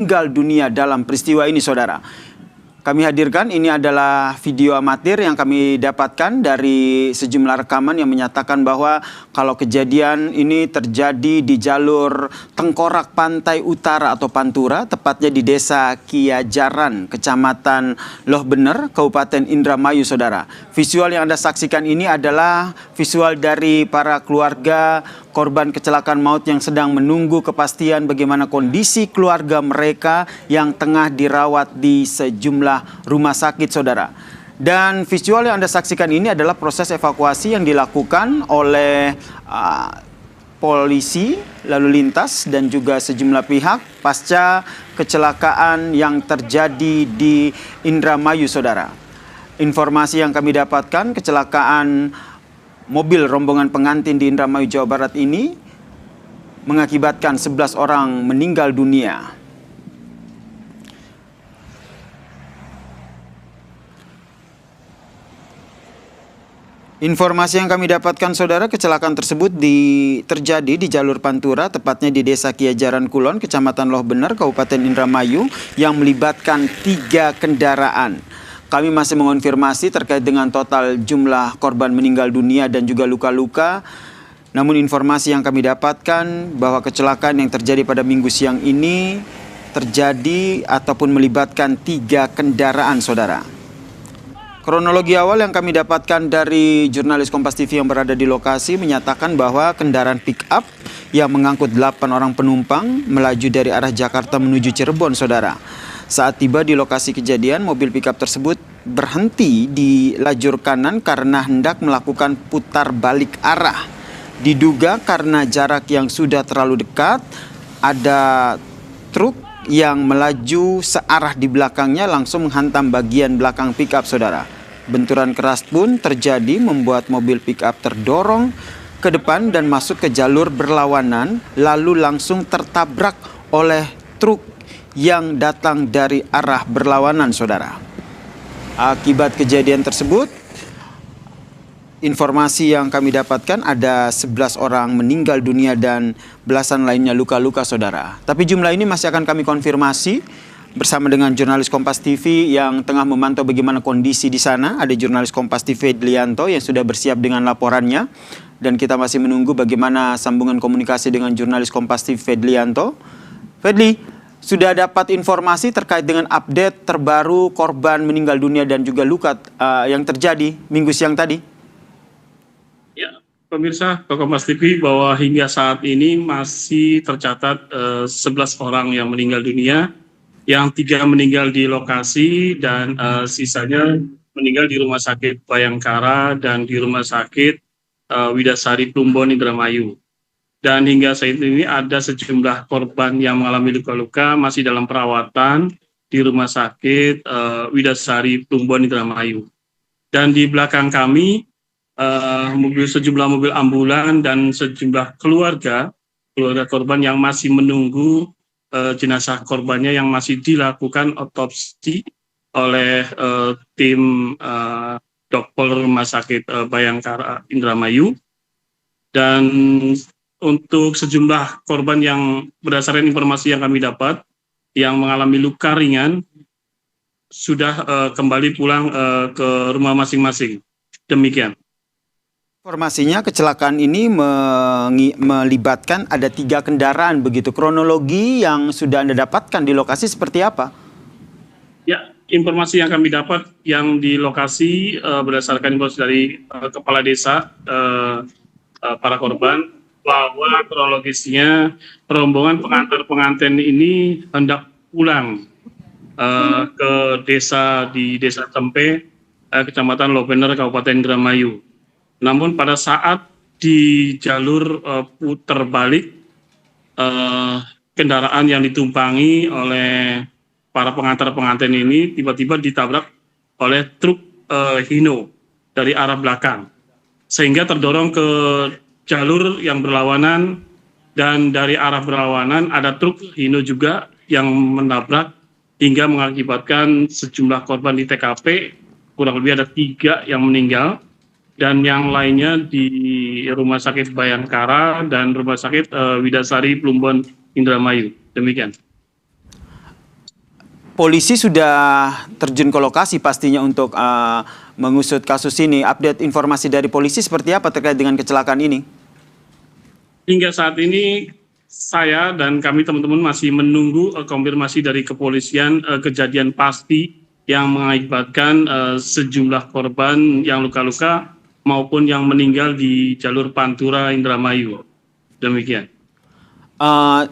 meninggal dunia dalam peristiwa ini, saudara. Kami hadirkan, ini adalah video amatir yang kami dapatkan dari sejumlah rekaman yang menyatakan bahwa kalau kejadian ini terjadi di jalur tengkorak pantai utara atau Pantura, tepatnya di Desa Kiajaran, Kecamatan Loh Bener, Kabupaten Indramayu, saudara. Visual yang Anda saksikan ini adalah visual dari para keluarga korban kecelakaan maut yang sedang menunggu kepastian bagaimana kondisi keluarga mereka yang tengah dirawat di sejumlah rumah sakit, saudara. Dan visual yang Anda saksikan ini adalah proses evakuasi yang dilakukan oleh polisi, lalu lintas, dan juga sejumlah pihak pasca kecelakaan yang terjadi di Indramayu, saudara. Informasi yang kami dapatkan, kecelakaan mobil rombongan pengantin di Indramayu, Jawa Barat ini mengakibatkan 11 orang meninggal dunia. Informasi yang kami dapatkan, saudara, kecelakaan tersebut terjadi di jalur Pantura, tepatnya di Desa Kiajaran Kulon, Kecamatan Loh Bener, Kabupaten Indramayu, yang melibatkan 3 kendaraan. Kami masih mengonfirmasi terkait dengan total jumlah korban meninggal dunia dan juga luka-luka. Namun informasi yang kami dapatkan bahwa kecelakaan yang terjadi pada Minggu siang ini terjadi ataupun melibatkan 3 kendaraan, saudara. Kronologi awal yang kami dapatkan dari jurnalis Kompas TV yang berada di lokasi menyatakan bahwa kendaraan pick-up yang mengangkut 8 orang penumpang melaju dari arah Jakarta menuju Cirebon, saudara. Saat tiba di lokasi kejadian, mobil pickup tersebut berhenti di lajur kanan karena hendak melakukan putar balik arah. Diduga karena jarak yang sudah terlalu dekat, ada truk yang melaju searah di belakangnya langsung menghantam bagian belakang pickup, saudara. Benturan keras pun terjadi membuat mobil pickup terdorong ke depan dan masuk ke jalur berlawanan, lalu langsung tertabrak oleh truk yang datang dari arah berlawanan, saudara. Akibat kejadian tersebut, informasi yang kami dapatkan ada 11 orang meninggal dunia dan belasan lainnya luka-luka, saudara. Tapi jumlah ini masih akan kami konfirmasi bersama dengan jurnalis Kompas TV yang tengah memantau bagaimana kondisi di sana. Ada jurnalis Kompas TV Fedlianto yang sudah bersiap dengan laporannya. Dan kita masih menunggu bagaimana sambungan komunikasi dengan jurnalis Kompas TV Fedlianto. Fedli, sudah dapat informasi terkait dengan update terbaru korban meninggal dunia dan juga luka yang terjadi Minggu siang tadi? Ya, pemirsa Kompas TV, bahwa hingga saat ini masih tercatat 11 orang yang meninggal dunia, yang 3 meninggal di lokasi dan sisanya meninggal di Rumah Sakit Bayangkara dan di Rumah Sakit Widasari Plumbon Indramayu. Dan hingga saat ini ada sejumlah korban yang mengalami luka-luka masih dalam perawatan di Rumah Sakit Widasari Plumbon Indramayu. Dan di belakang kami sejumlah mobil ambulan dan sejumlah keluarga korban yang masih menunggu jenazah korbannya yang masih dilakukan otopsi oleh tim Dokpol Rumah Sakit Bayangkara Indramayu. Dan untuk sejumlah korban yang berdasarkan informasi yang kami dapat yang mengalami luka ringan sudah kembali pulang ke rumah masing-masing. Demikian. Informasinya kecelakaan ini melibatkan ada 3 kendaraan begitu. Kronologi yang sudah Anda dapatkan di lokasi seperti apa? Ya, informasi yang kami dapat yang di lokasi berdasarkan informasi dari kepala desa para korban, bahwa kronologisnya rombongan pengantar-pengantin ini hendak pulang ke desa di Desa Tempe, Kecamatan Loh Bener, Kabupaten Indramayu. Namun pada saat di jalur putar balik, kendaraan yang ditumpangi oleh para pengantar-pengantin ini tiba-tiba ditabrak oleh truk Hino dari arah belakang, sehingga terdorong ke jalur yang berlawanan, dan dari arah berlawanan ada truk Hino juga yang menabrak hingga mengakibatkan sejumlah korban di TKP, kurang lebih ada 3 yang meninggal dan yang lainnya di Rumah Sakit Bayangkara dan Rumah Sakit Widasari Plumbon Indramayu. Demikian. polisi sudah terjun ke lokasi pastinya untuk mengusut kasus ini. Update informasi dari polisi seperti apa terkait dengan kecelakaan ini? Hingga saat ini saya dan kami teman-teman masih menunggu konfirmasi dari kepolisian kejadian pasti yang mengakibatkan sejumlah korban yang luka-luka maupun yang meninggal di jalur Pantura Indramayu. Demikian.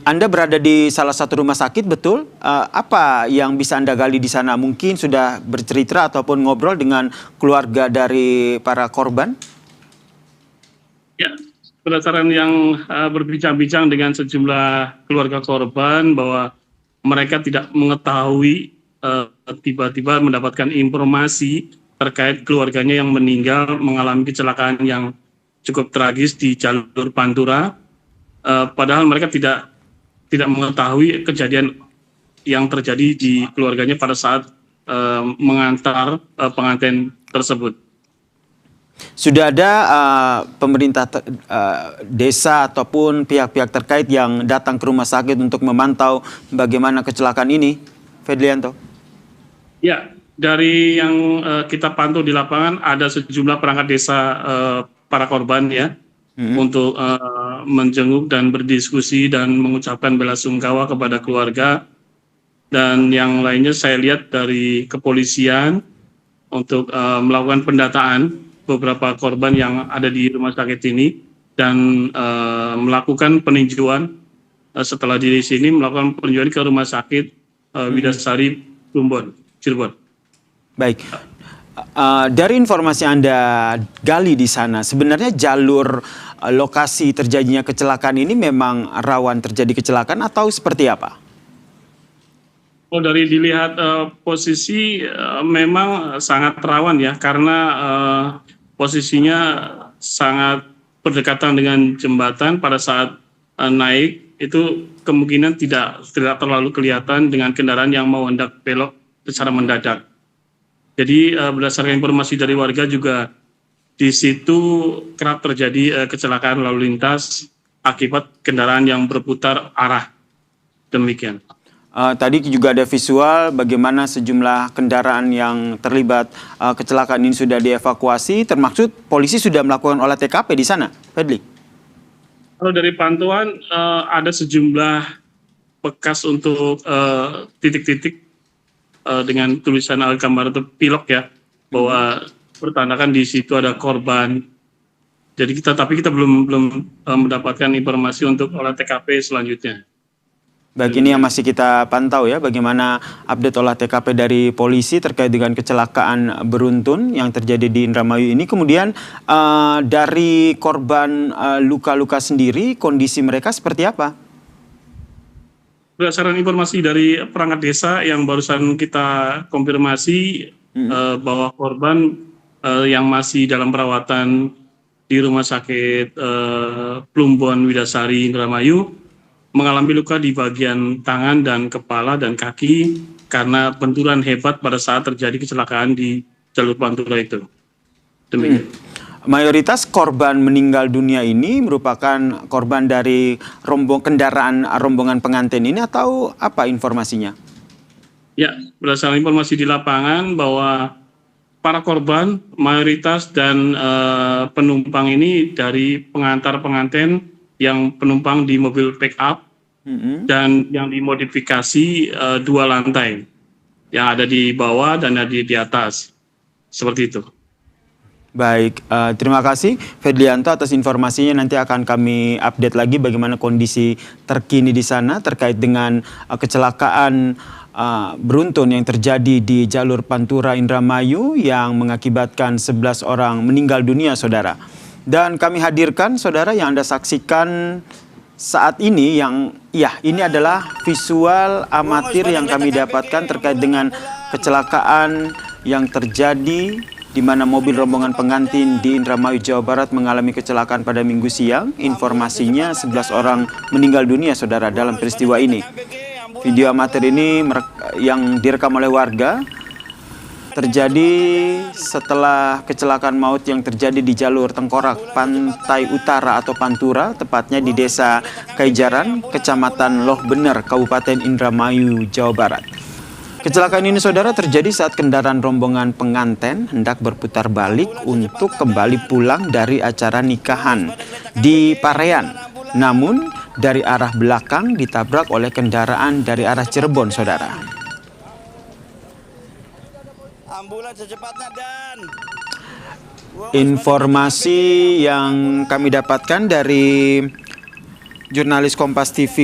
Anda berada di salah satu rumah sakit, betul? Apa yang bisa Anda gali di sana? Mungkin sudah bercerita ataupun ngobrol dengan keluarga dari para korban? Ya, berdasarkan yang berbincang-bincang dengan sejumlah keluarga korban bahwa mereka tidak mengetahui tiba-tiba mendapatkan informasi terkait keluarganya yang meninggal mengalami kecelakaan yang cukup tragis di jalur Pantura. Padahal mereka tidak mengetahui kejadian yang terjadi di keluarganya pada saat mengantar pengantin tersebut. Sudah ada pemerintah desa ataupun pihak-pihak terkait yang datang ke rumah sakit untuk memantau bagaimana kecelakaan ini, Fedlianto? Ya, dari yang kita pantau di lapangan ada sejumlah perangkat desa para korban ya. Untuk menjenguk dan berdiskusi dan mengucapkan belasungkawa kepada keluarga, dan yang lainnya saya lihat dari kepolisian untuk melakukan pendataan beberapa korban yang ada di rumah sakit ini dan melakukan peninjauan setelah di sini melakukan peninjauan ke rumah sakit Widasari Plumbon, Cirebon. Baik. Dari informasi Anda gali di sana, sebenarnya jalur lokasi terjadinya kecelakaan ini memang rawan terjadi kecelakaan atau seperti apa? Oh, dari dilihat posisi memang sangat rawan ya, karena posisinya sangat berdekatan dengan jembatan. Pada saat naik itu kemungkinan tidak terlalu kelihatan dengan kendaraan yang mau hendak belok secara mendadak. Jadi berdasarkan informasi dari warga juga di situ kerap terjadi kecelakaan lalu lintas akibat kendaraan yang berputar arah. Demikian. Tadi juga ada visual bagaimana sejumlah kendaraan yang terlibat kecelakaan ini sudah dievakuasi, termaksud polisi sudah melakukan olah TKP di sana, Fedli? Kalau dari pantauan ada sejumlah bekas untuk titik-titik dengan tulisan gambar atau pilok ya, bahwa bertandakan di situ ada korban. Jadi tapi kita belum mendapatkan informasi untuk olah TKP selanjutnya. Baik, ini yang masih kita pantau ya, bagaimana update olah TKP dari polisi terkait dengan kecelakaan beruntun yang terjadi di Indramayu ini. Kemudian dari korban luka-luka sendiri, kondisi mereka seperti apa? Berdasarkan informasi dari perangkat desa yang barusan kita konfirmasi bahwa korban yang masih dalam perawatan di Rumah Sakit Plumbon Widasari Indramayu mengalami luka di bagian tangan dan kepala dan kaki karena benturan hebat pada saat terjadi kecelakaan di jalur Pantura itu. Demikian. Mayoritas korban meninggal dunia ini merupakan korban dari rombongan pengantin ini atau apa informasinya? Ya, berdasarkan informasi di lapangan bahwa para korban mayoritas dan penumpang ini dari pengantar pengantin yang penumpang di mobil pick up dan yang dimodifikasi 2 lantai yang ada di bawah dan ada di atas, seperti itu. Baik, terima kasih Fedlianto atas informasinya. Nanti akan kami update lagi bagaimana kondisi terkini di sana terkait dengan kecelakaan beruntun yang terjadi di jalur Pantura Indramayu yang mengakibatkan 11 orang meninggal dunia, saudara. Dan kami hadirkan, saudara, yang Anda saksikan saat ini ini adalah visual amatir yang kami dapatkan terkait dengan kecelakaan yang terjadi di mana mobil rombongan pengantin di Indramayu, Jawa Barat mengalami kecelakaan pada Minggu siang. Informasinya 11 orang meninggal dunia, saudara, dalam peristiwa ini. Video amatir ini yang direkam oleh warga terjadi setelah kecelakaan maut yang terjadi di jalur Tengkorak, Pantai Utara atau Pantura, tepatnya di Desa Kaijaran, Kecamatan Loh Bener, Kabupaten Indramayu, Jawa Barat. Kecelakaan ini saudara terjadi saat kendaraan rombongan pengantin hendak berputar balik untuk kembali pulang dari acara nikahan di Parean. Namun dari arah belakang ditabrak oleh kendaraan dari arah Cirebon saudara. Ambulans secepatnya dan informasi yang kami dapatkan dari jurnalis Kompas TV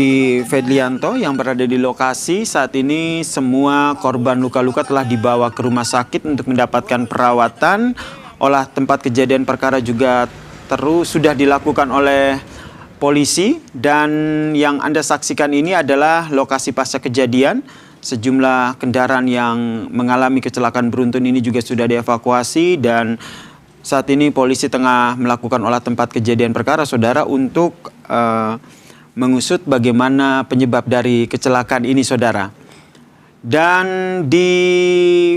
Fedlianto yang berada di lokasi, saat ini semua korban luka-luka telah dibawa ke rumah sakit untuk mendapatkan perawatan. Olah tempat kejadian perkara juga sudah dilakukan oleh polisi, dan yang Anda saksikan ini adalah lokasi pasca kejadian. Sejumlah kendaraan yang mengalami kecelakaan beruntun ini juga sudah dievakuasi, dan saat ini polisi tengah melakukan olah tempat kejadian perkara saudara untuk mengusut bagaimana penyebab dari kecelakaan ini saudara. Dan di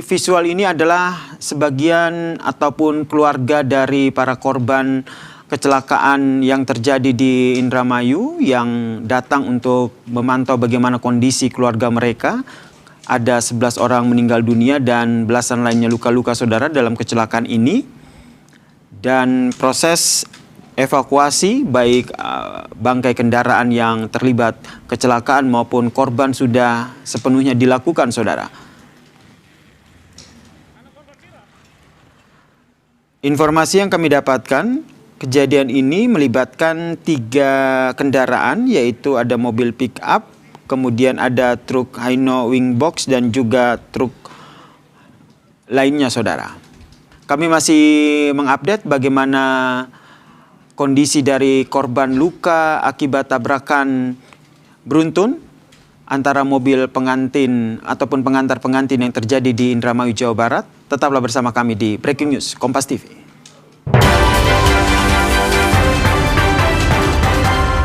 visual ini adalah sebagian ataupun keluarga dari para korban kecelakaan yang terjadi di Indramayu yang datang untuk memantau bagaimana kondisi keluarga mereka. Ada 11 orang meninggal dunia dan belasan lainnya luka-luka saudara dalam kecelakaan ini. Dan proses evakuasi baik bangkai kendaraan yang terlibat kecelakaan maupun korban sudah sepenuhnya dilakukan saudara. Informasi yang kami dapatkan, kejadian ini melibatkan 3 kendaraan, yaitu ada mobil pick up, kemudian ada truk Hino Wingbox dan juga truk lainnya saudara. Kami masih mengupdate bagaimana kondisi dari korban luka akibat tabrakan beruntun antara mobil pengantin ataupun pengantar pengantin yang terjadi di Indramayu, Jawa Barat. Tetaplah bersama kami di Breaking News Kompas TV.